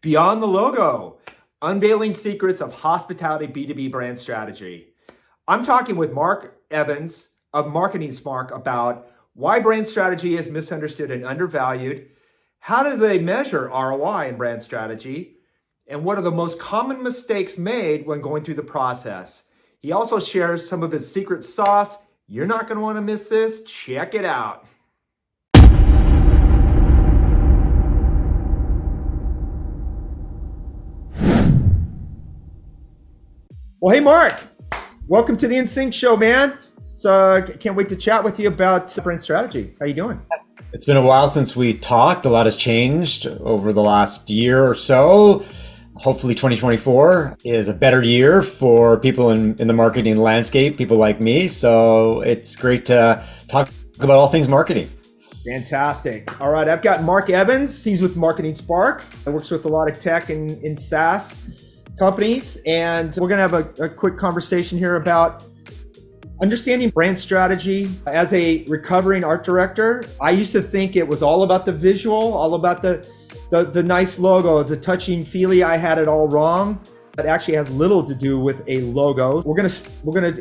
Beyond the Logo, Unveiling Secrets of Hospitality B2B Brand Strategy. I'm talking with Mark Evans of Marketing Smark about why brand strategy is misunderstood and undervalued, how do they measure ROI in brand strategy, and what are the most common mistakes made when going through the process. He also shares some of his secret sauce. You're not going to want to miss this. Check it out. Well, hey, Mark, welcome to the In-Sync show, man. So can't wait to chat with you about brand strategy. How you doing? It's been a while since we talked. A lot has changed over the last year or so. Hopefully 2024 is a better year for people in the marketing landscape, people like me. So it's great to talk about all things marketing. Fantastic. All right, I've got Mark Evans. He's with MarketingSpark. He works with a lot of tech and SaaS companies, and we're going to have a quick conversation here about understanding brand strategy. As a recovering art director, I used to think it was all about the visual, all about the nice logo, the touchy-feely. I had it all wrong. It actually has little to do with a logo. We're gonna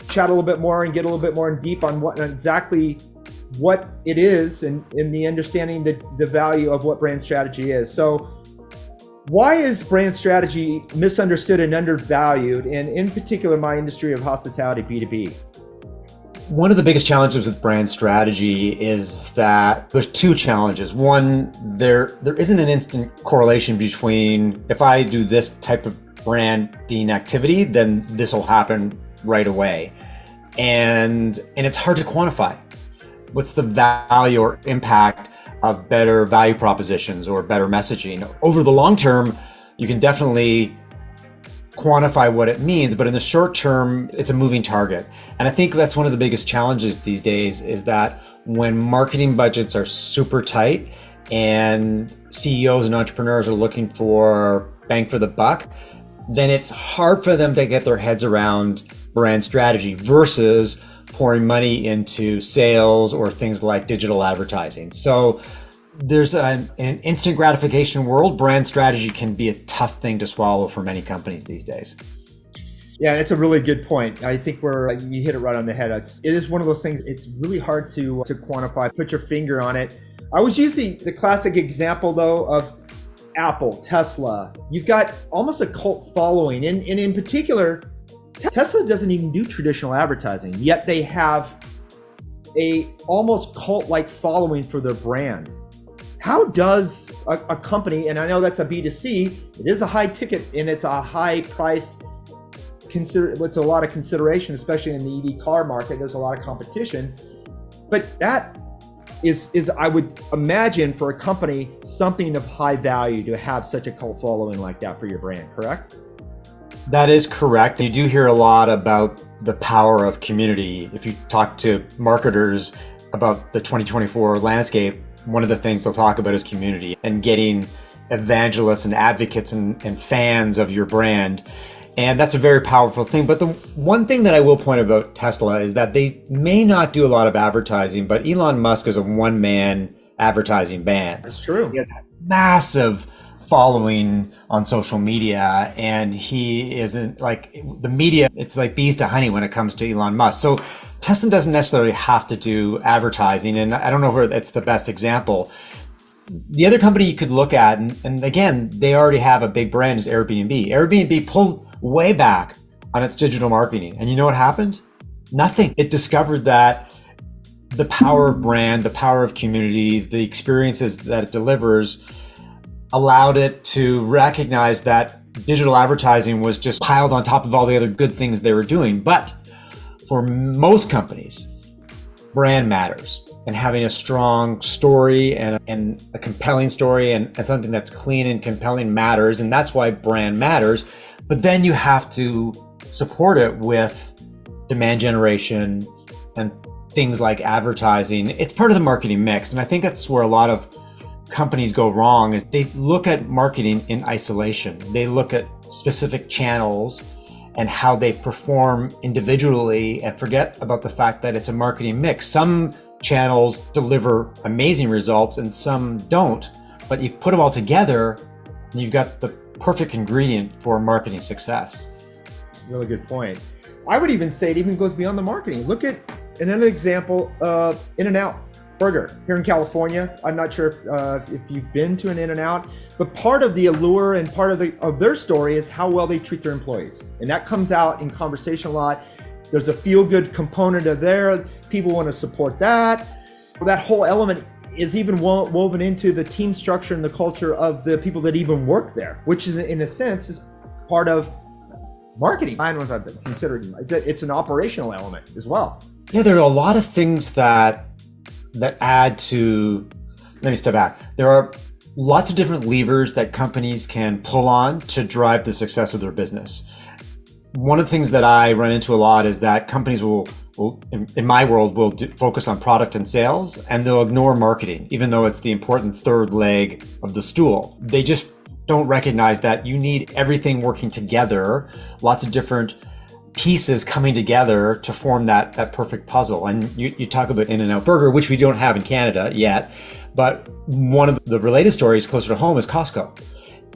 chat a little bit more and get a little bit more in deep on exactly what it is and in the understanding the value of what brand strategy is. So why is brand strategy misunderstood and undervalued, and in particular my industry of hospitality B2B? One of the biggest challenges with brand strategy is that there's two challenges. One, there isn't an instant correlation between if I do this type of branding activity, then this will happen right away. And it's hard to quantify. What's the value or impact of better value propositions or better messaging? Over the long term, you can definitely quantify what it means, but in the short term, it's a moving target. And I think that's one of the biggest challenges these days is that when marketing budgets are super tight and CEOs and entrepreneurs are looking for bang for the buck, then it's hard for them to get their heads around brand strategy versus pouring money into sales or things like digital advertising. So there's an instant gratification world. Brand strategy can be a tough thing to swallow for many companies these days. Yeah, it's a really good point. I think you hit it right on the head. It is one of those things, it's really hard to quantify, put your finger on it. I was using the classic example though of Apple, Tesla. You've got almost a cult following, and in particular, Tesla doesn't even do traditional advertising, yet they have a almost cult-like following for their brand. How does a company, and I know that's a B2C, it is a high ticket and it's a high priced, it's a lot of consideration, especially in the EV car market, there's a lot of competition. But that is I would imagine for a company, something of high value to have such a cult following like that for your brand, correct? That is correct. You do hear a lot about the power of community. If you talk to marketers about the 2024 landscape, one of the things they'll talk about is community and getting evangelists and advocates and fans of your brand. And that's a very powerful thing. But the one thing that I will point about Tesla is that they may not do a lot of advertising, but Elon Musk is a one-man advertising band. That's true. He has a massive following on social media, and he isn't like the media, it's like bees to honey when it comes to Elon Musk. So Tesla doesn't necessarily have to do advertising, and I don't know if it's the best example. The other company you could look at, and again, they already have a big brand, is Airbnb. Airbnb pulled way back on its digital marketing, and you know what happened? Nothing. It discovered that the power of brand, the power of community, the experiences that it delivers allowed it to recognize that digital advertising was just piled on top of all the other good things they were doing. But for most companies, brand matters, and having a strong story and a compelling story and something that's clean and compelling matters. And that's why brand matters. But then you have to support it with demand generation and things like advertising. It's part of the marketing mix. And I think that's where a lot of companies go wrong, is they look at marketing in isolation. They look at specific channels and how they perform individually and forget about the fact that it's a marketing mix. Some channels deliver amazing results and some don't, but you put them all together and you've got the perfect ingredient for marketing success. Really good point. I would even say it even goes beyond the marketing. Look at another example of In-N-Out Burger here in California. I'm not sure if you've been to an In-N-Out, but part of the allure and part of their story is how well they treat their employees. And that comes out in conversation a lot. There's a feel-good component of there. People want to support that. That whole element is even woven into the team structure and the culture of the people that even work there, which is, in a sense, is part of marketing. I don't know if I've considered it's an operational element as well. Yeah, there are a lot of things that add to, let me step back. There are lots of different levers that companies can pull on to drive the success of their business. One of the things that I run into a lot is that companies will in my world, will focus on product and sales, and they'll ignore marketing, even though it's the important third leg of the stool. They just don't recognize that you need everything working together, lots of different pieces coming together to form that perfect puzzle. And you talk about In-N-Out Burger, which we don't have in Canada yet, but one of the related stories closer to home is Costco.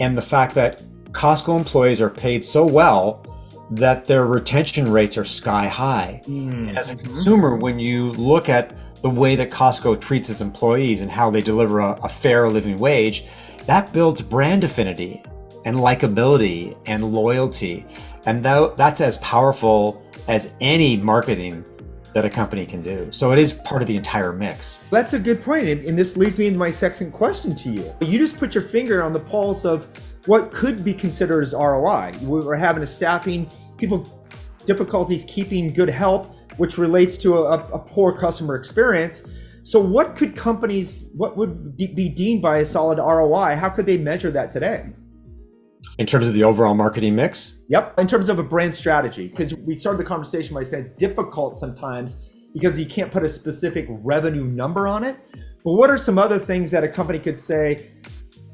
And the fact that Costco employees are paid so well that their retention rates are sky high. And as a consumer, when you look at the way that Costco treats its employees and how they deliver a fair living wage, that builds brand affinity and likability and loyalty. And that's as powerful as any marketing that a company can do. So it is part of the entire mix. That's a good point. And this leads me into my second question to you. You just put your finger on the pulse of what could be considered as ROI. We're having a staffing, people difficulties keeping good help, which relates to a poor customer experience. So what would be deemed by a solid ROI? How could they measure that today? In terms of the overall marketing mix? Yep, in terms of a brand strategy, because we started the conversation by saying it's difficult sometimes because you can't put a specific revenue number on it. But what are some other things that a company could say,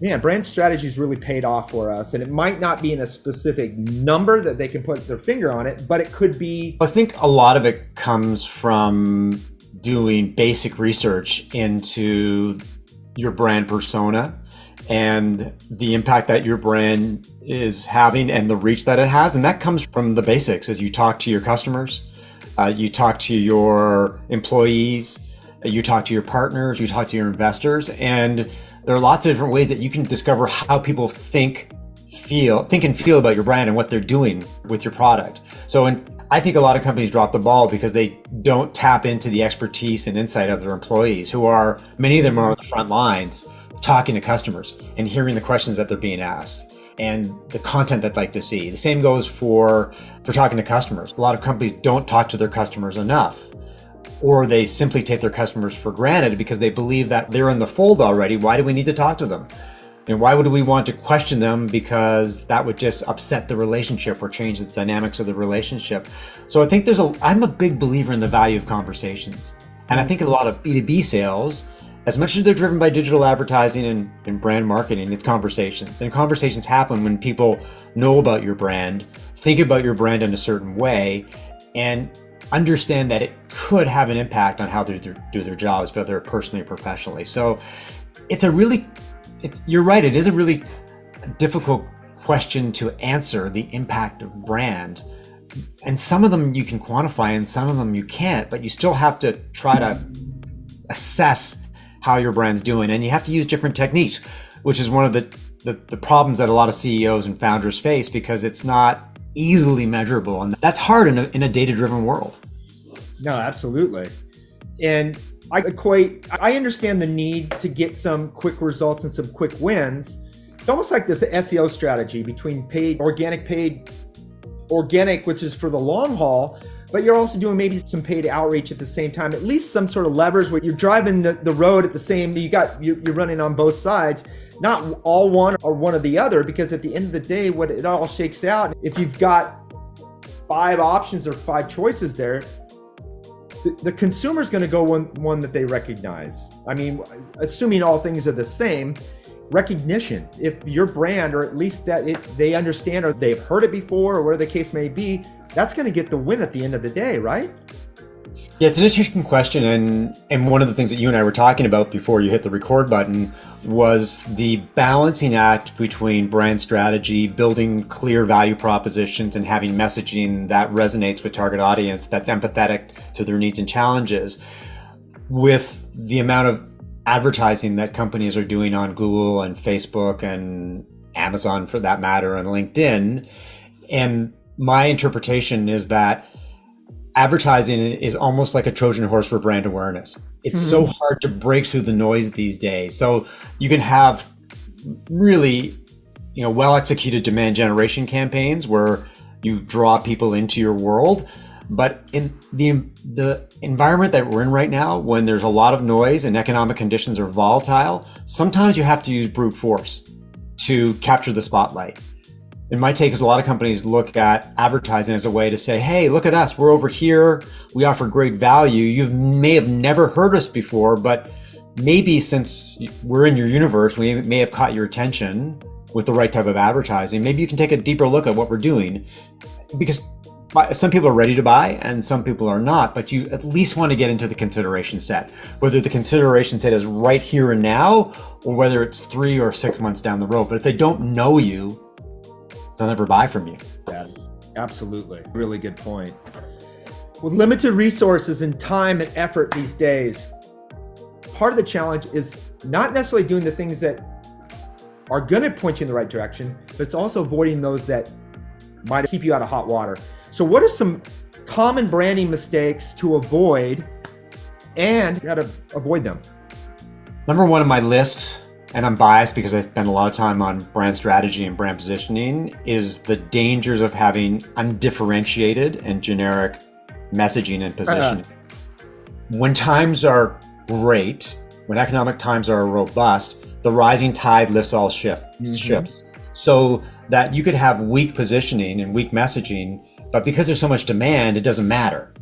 man, brand strategy has really paid off for us? And it might not be in a specific number that they can put their finger on it, but it could be. I think a lot of it comes from doing basic research into your brand persona and the impact that your brand is having and the reach that it has. And that comes from the basics as you talk to your customers, you talk to your employees, you talk to your partners, you talk to your investors. And there are lots of different ways that you can discover how people think and feel about your brand and what they're doing with your product. So I think a lot of companies drop the ball because they don't tap into the expertise and insight of their employees, many of them are on the front lines, talking to customers and hearing the questions that they're being asked and the content that they like to see. The same goes for talking to customers. A lot of companies don't talk to their customers enough, or they simply take their customers for granted because they believe that they're in the fold already. Why do we need to talk to them? And why would we want to question them? Because that would just upset the relationship or change the dynamics of the relationship. So I think I'm a big believer in the value of conversations. And I think a lot of B2B sales, as much as they're driven by digital advertising and brand marketing, it's conversations. And conversations happen when people know about your brand, think about your brand in a certain way, and understand that it could have an impact on how they do their jobs, whether personally or professionally. So you're right, it is a really difficult question to answer, the impact of brand. And some of them you can quantify and some of them you can't, but you still have to try to assess how your brand's doing. And you have to use different techniques, which is one of the problems that a lot of CEOs and founders face because it's not easily measurable. And that's hard in a data-driven world. No, absolutely. And I understand the need to get some quick results and some quick wins. It's almost like this SEO strategy between organic, which is for the long haul, but you're also doing maybe some paid outreach at the same time, at least some sort of levers where you're driving the road at the same, you're running on both sides, not all one or one or the other, because at the end of the day, what it all shakes out, if you've got 5 options or 5 choices there, the consumer's going to go one that they recognize. I mean, assuming all things are the same, recognition. If your brand, or at least that they understand or they've heard it before or whatever the case may be, that's going to get the win at the end of the day, right? Yeah, it's an interesting question, and one of the things that you and I were talking about before you hit the record button was the balancing act between brand strategy, building clear value propositions, and having messaging that resonates with target audience, that's empathetic to their needs and challenges, with the amount of advertising that companies are doing on Google and Facebook and Amazon, for that matter, and LinkedIn. And my interpretation is that advertising is almost like a Trojan horse for brand awareness. It's so hard to break through the noise these days. So you can have really, well executed demand generation campaigns where you draw people into your world. But in the environment that we're in right now, when there's a lot of noise and economic conditions are volatile, sometimes you have to use brute force to capture the spotlight. And my take is a lot of companies look at advertising as a way to say, hey, look at us, we're over here, we offer great value. You may have never heard us before, but maybe since we're in your universe, we may have caught your attention with the right type of advertising. Maybe you can take a deeper look at what we're doing, because some people are ready to buy and some people are not, but you at least want to get into the consideration set, whether the consideration set is right here and now, or whether it's 3 or 6 months down the road. But if they don't know you, they'll never buy from you. Yeah, absolutely. Really good point. With limited resources and time and effort these days, part of the challenge is not necessarily doing the things that are going to point you in the right direction, but it's also avoiding those that might keep you out of hot water. So what are some common branding mistakes to avoid, and how to avoid them? Number one on my list, and I'm biased because I spend a lot of time on brand strategy and brand positioning, is the dangers of having undifferentiated and generic messaging and positioning. When times are great, when economic times are robust, the rising tide lifts all ships. So that you could have weak positioning and weak messaging, but because there's so much demand, it doesn't matter.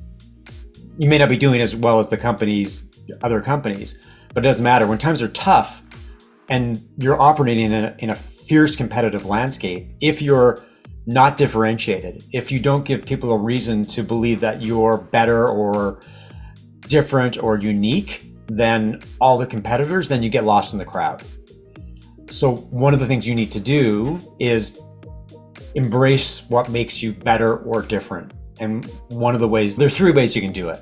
You may not be doing as well as other companies, but it doesn't matter. When times are tough and you're operating in a fierce competitive landscape, if you're not differentiated, if you don't give people a reason to believe that you're better or different or unique than all the competitors, then you get lost in the crowd. So one of the things you need to do is embrace what makes you better or different. And one of the ways, there's 3 ways you can do it.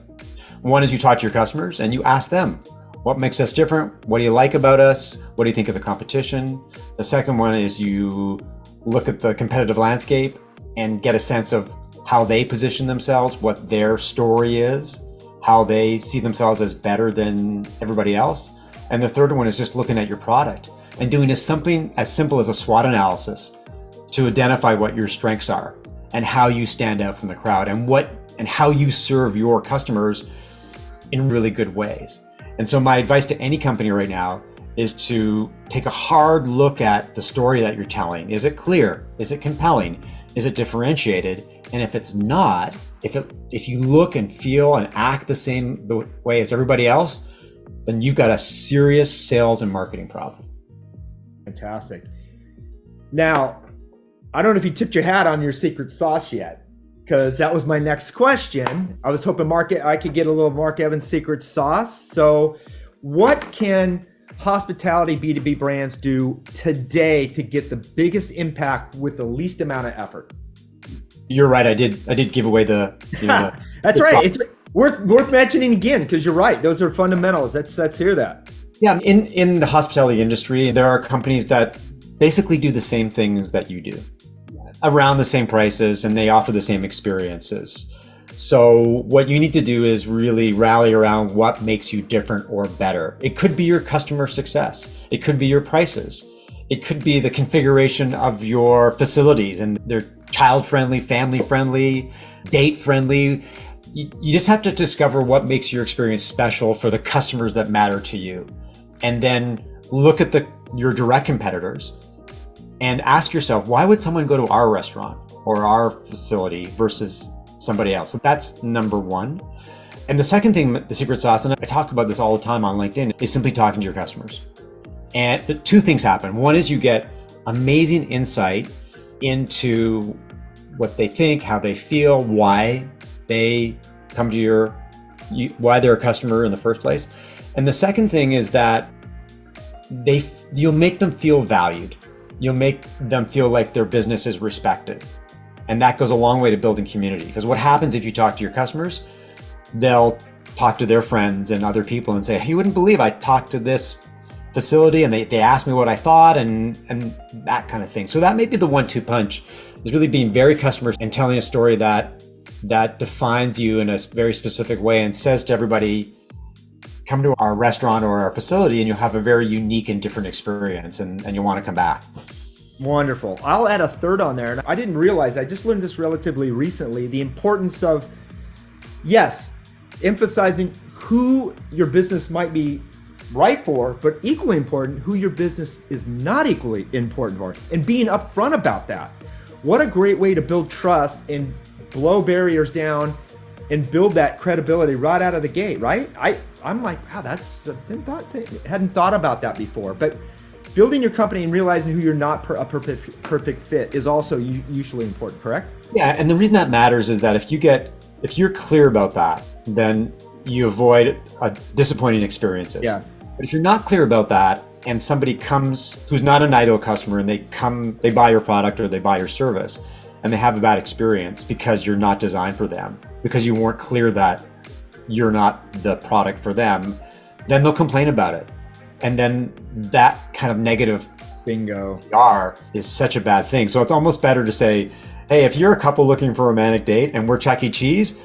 One is you talk to your customers and you ask them, what makes us different? What do you like about us? What do you think of the competition? The second one is you look at the competitive landscape and get a sense of how they position themselves, what their story is, how they see themselves as better than everybody else. And the third one is just looking at your product and doing something as simple as a SWOT analysis to identify what your strengths are and how you stand out from the crowd and how you serve your customers in really good ways. And so my advice to any company right now is to take a hard look at the story that you're telling. Is it clear? Is it compelling? Is it differentiated? And if it's not, if you look and feel and act the way as everybody else, then you've got a serious sales and marketing problem. Fantastic. Now, I don't know if you tipped your hat on your secret sauce yet, because that was my next question. I was hoping I could get a little Mark Evans secret sauce. So what can hospitality B2B brands do today to get the biggest impact with the least amount of effort? You're right. I did give away the. That's right. It's worth mentioning again, because you're right. Those are fundamentals. Let's hear that. Yeah, in the hospitality industry, there are companies that basically do the same things that you do, around the same prices, and they offer the same experiences. So what you need to do is really rally around what makes you different or better. It could be your customer success. It could be your prices. It could be the configuration of your facilities, and they're child-friendly, family-friendly, date-friendly. You just have to discover what makes your experience special for the customers that matter to you. And then look at your direct competitors and ask yourself, why would someone go to our restaurant or our facility versus somebody else? So that's number one. And the second thing, the secret sauce, and I talk about this all the time on LinkedIn, is simply talking to your customers. And the 2 things happen. One is you get amazing insight into what they think, how they feel, why they come to your why they're a customer in the first place. And the second thing is that you'll make them feel valued. You'll make them feel like their business is respected. And that goes a long way to building community. Because what happens if you talk to your customers, they'll talk to their friends and other people and say, hey, you wouldn't believe I talked to this facility and they asked me what I thought and that kind of thing. So that may be the 1-2 punch, is really being very customer and telling a story that defines you in a very specific way and says to everybody, come to our restaurant or our facility and you'll have a very unique and different experience and you'll want to come back. Wonderful. I'll add a third on there. And I didn't realize, I just learned this relatively recently, the importance of, yes, emphasizing who your business might be right for, but equally important, who your business is not equally important for, and being upfront about that. What a great way to build trust and blow barriers down and build that credibility right out of the gate, right? I'm like, wow, hadn't thought about that before. But building your company and realizing who you're not a perfect fit is also usually important, correct? Yeah, and the reason that matters is that if you're clear about that, then you avoid disappointing experiences. Yeah. But if you're not clear about that and somebody comes who's not an ideal customer and they buy your product or they buy your service and they have a bad experience because you're not designed for them, because you weren't clear that you're not the product for them, then they'll complain about it. And then that kind of negative bingo PR is such a bad thing. So it's almost better to say, hey, if you're a couple looking for a romantic date and we're Chuck E. Cheese,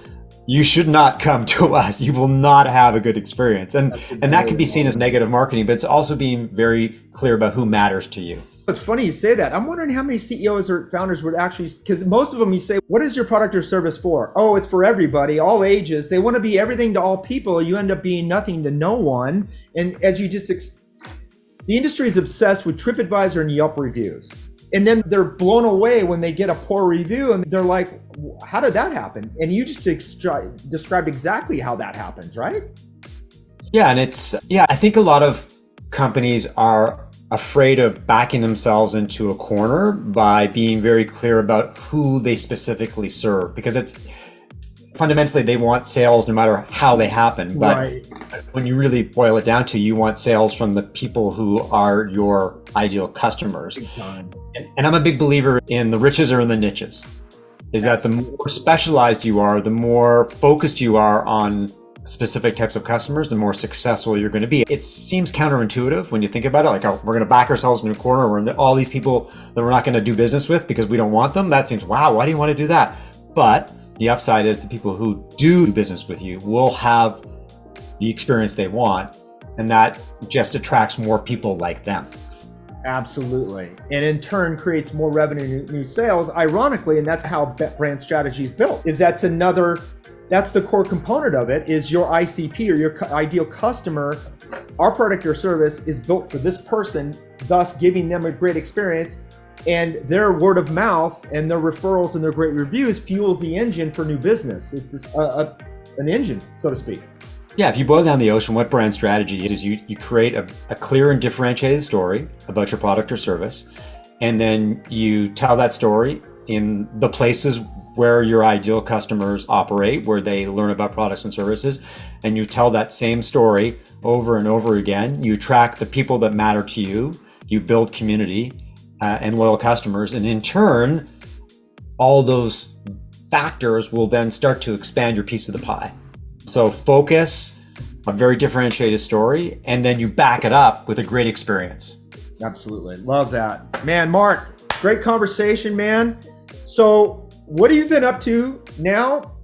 you should not come to us. You will not have a good experience. And that can be seen as negative marketing, but it's also being very clear about who matters to you. It's funny you say that. I'm wondering how many CEOs or founders would actually, because most of them you say, what is your product or service for? Oh, it's for everybody, all ages. They want to be everything to all people. You end up being nothing to no one. And as you just, the industry is obsessed with TripAdvisor and Yelp reviews. And then they're blown away when they get a poor review and they're like, how did that happen? And you just described exactly how that happens, right? Yeah, and I think a lot of companies are afraid of backing themselves into a corner by being very clear about who they specifically serve, because it's fundamentally they want sales no matter how they happen. But right. When you really boil it down to, you want sales from the people who are your ideal customers. And I'm a big believer in the riches are in the niches. Is that the more specialized you are, the more focused you are on specific types of customers, the more successful you're going to be. It seems counterintuitive when you think about it, like, oh, we're going to back ourselves in a corner, we're all these people that we're not going to do business with because we don't want them. That seems, wow, why do you want to do that? But the upside is the people who do business with you will have the experience they want, and that just attracts more people like them. Absolutely. And in turn creates more revenue, new sales, ironically, and that's how brand strategy is built. That's the core component of it, is your ICP or your ideal customer. Our product or service is built for this person, thus giving them a great experience, and their word of mouth and their referrals and their great reviews fuels the engine for new business. It's an engine, so to speak. Yeah, if you boil down the ocean, what brand strategy is you create a clear and differentiated story about your product or service, and then you tell that story in the places where your ideal customers operate, where they learn about products and services, and you tell that same story over and over again. You track the people that matter to you, you build community and loyal customers, and in turn, all those factors will then start to expand your piece of the pie. So focus, a very differentiated story, and then you back it up with a great experience. Absolutely. Love that. Man, Mark, great conversation, man. So what have you been up to now,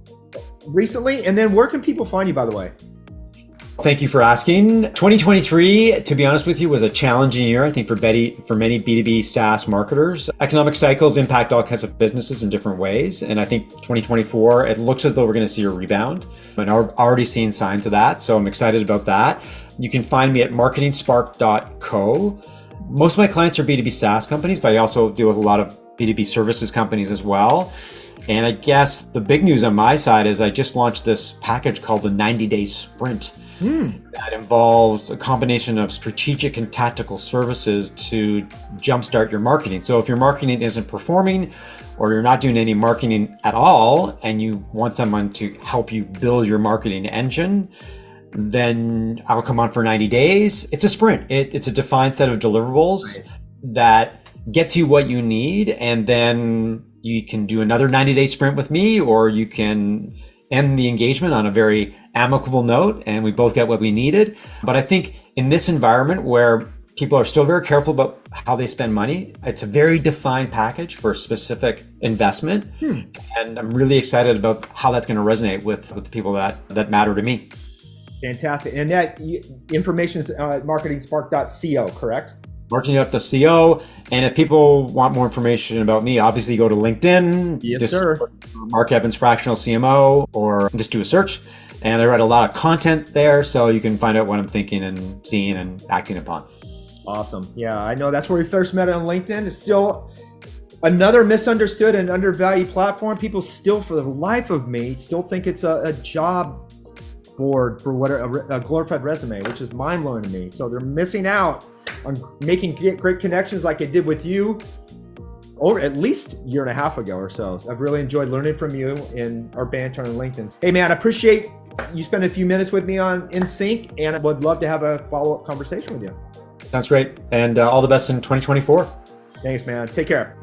recently? And then where can people find you, by the way? Thank you for asking. 2023, to be honest with you, was a challenging year, I think, for many B2B SaaS marketers. Economic cycles impact all kinds of businesses in different ways. And I think 2024, it looks as though we're going to see a rebound. And I've already seen signs of that. So I'm excited about that. You can find me at MarketingSpark.co. Most of my clients are B2B SaaS companies, but I also deal with a lot of B2B services companies as well. And I guess the big news on my side is I just launched this package called the 90-Day Sprint. That involves a combination of strategic and tactical services to jumpstart your marketing. So if your marketing isn't performing, or you're not doing any marketing at all, and you want someone to help you build your marketing engine, then I'll come on for 90 days. It's a sprint. It's a defined set of deliverables that gets you what you need, and then you can do another 90-day sprint with me, or you can end the engagement on a very amicable note and we both get what we needed. But I think in this environment where people are still very careful about how they spend money, it's a very defined package for a specific investment. And I'm really excited about how that's going to resonate with the people that matter to me. Fantastic. And that information is marketingspark.co, correct? Marketing.co. And if people want more information about me, obviously go to LinkedIn. Yes, sir. Mark Evans, fractional CMO, or just do a search. And I write a lot of content there, so you can find out what I'm thinking and seeing and acting upon. Awesome. Yeah, I know that's where we first met on LinkedIn. It's still another misunderstood and undervalued platform. People still, for the life of me, still think it's a job board for what a glorified resume, which is mind-blowing to me. So they're missing out on making great connections like I did with you over at least a year and a half ago or so. I've really enjoyed learning from you in our banter on LinkedIn. Hey man, I appreciate you spending a few minutes with me on In Sync, and I would love to have a follow-up conversation with you. Sounds great. And all the best in 2024. Thanks, man. Take care.